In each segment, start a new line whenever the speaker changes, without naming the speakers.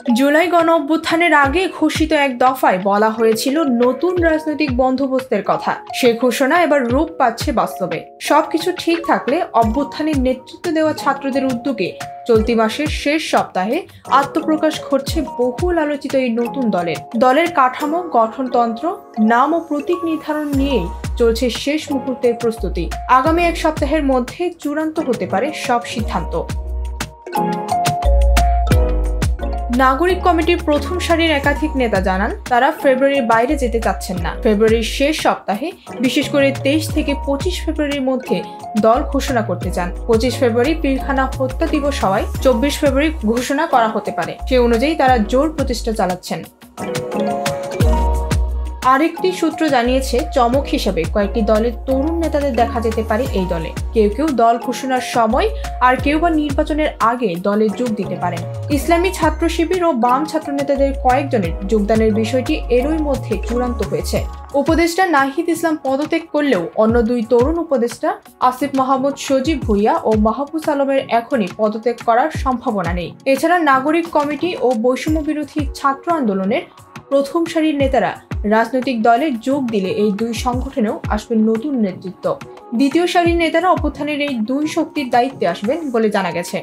জুলাই গণ অভ্যুত্থানের আগে ঘোষিত এক দফায় বলা হয়েছিল নতুন রাজনৈতিক বন্দোবস্তের কথা। সে ঘোষণা এবার রূপ পাচ্ছে বাস্তবে। সবকিছু ঠিক থাকলে অভ্যুত্থানের নেতৃত্ব দেওয়া ছাত্রদের উদ্যোগে চলতি মাসের শেষ সপ্তাহে আত্মপ্রকাশ ঘটছে বহুল আলোচিত এই নতুন দলের কাঠামো, গঠনতন্ত্র, নাম ও প্রতীক নির্ধারণ নিয়েই চলছে শেষ মুহূর্তের প্রস্তুতি। আগামী এক সপ্তাহের মধ্যে চূড়ান্ত হতে পারে সব সিদ্ধান্ত। নাগরিক কমিটির প্রথম সারির একাধিক নেতা জানান, তারা ফেব্রুয়ারির বাইরে যেতে চাচ্ছেন না। ফেব্রুয়ারির শেষ সপ্তাহে, বিশেষ করে 23 থেকে 25 ফেব্রুয়ারির মধ্যে দল ঘোষণা করতে চান। 25 ফেব্রুয়ারি পিলখানা হত্যা দিবস হওয়ায় 24 ফেব্রুয়ারি ঘোষণা করা হতে পারে। সে অনুযায়ী তারা জোর প্রচেষ্টা চালাচ্ছেন। আরেকটি সূত্র জানিয়েছে, চমক হিসেবে কয়েকটি দলের তরুণ নেতাদের দেখা যেতে পারে এই দলে। কেউ কেউ দল ঘোষণার সময় আর কেউ বা নির্বাচনের আগে দলে যোগ দিতে পারেন। ইসলামী ছাত্র শিবির ও বাম ছাত্র নেতাদের কয়েকজনের যোগদানের বিষয়টি এরই মধ্যে চূড়ান্ত হয়েছে। উপদেষ্টা নাহিদ ইসলাম পদত্যাগ করলেও অন্য দুই তরুণ উপদেষ্টা আসিফ মাহমুদ, সজীব ভুইয়া ও মাহফুজ আলমের এখনই পদত্যাগ করার সম্ভাবনা নেই। এছাড়া নাগরিক কমিটি ও বৈষম্য বিরোধী ছাত্র আন্দোলনের প্রথম সারির নেতারা রাজনৈতিক দলে যোগ দিলে এই দুই সংগঠনেও আসবে নতুন নেতৃত্ব। দ্বিতীয় সারির নেতারা অভ্যুত্থানের এই দুই শক্তির দায়িত্বে আসবেন বলে জানা গেছে।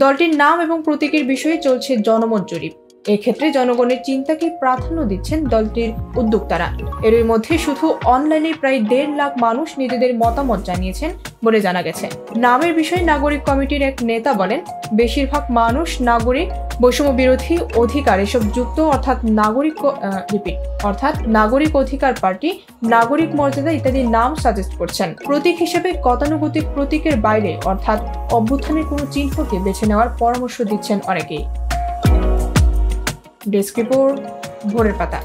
দলটির নাম এবং প্রতীকের বিষয়ে চলছে জনমত জরিপ। এক্ষেত্রে জনগণের চিন্তাকে প্রাধান্য দিচ্ছেন দলটির উদ্যোক্তারা। এরই মধ্যে শুধু অনলাইনে প্রায় 1.5 লাখ মানুষ নিজেদের মতামত জানিয়েছেন বলে জানা গেছে। নামের বিষয়ে নাগরিক কমিটির এক নেতা বলেন, বেশিরভাগ মানুষ নাগরিক, বৈষম্য বিরোধী, অধিকার এসব যুক্ত অর্থাৎ নাগরিক অধিকার পার্টি, নাগরিক মর্যাদা ইত্যাদি নাম সাজেস্ট করছেন। প্রতীক হিসেবে গতানুগতিক প্রতীকের বাইরে অর্থাৎ অভ্যুত্থানের কোনো চিহ্নকে বেছে নেওয়ার পরামর্শ দিচ্ছেন অনেকেই। ডেস্ক রিপোর্ট, ভোরের পাতা।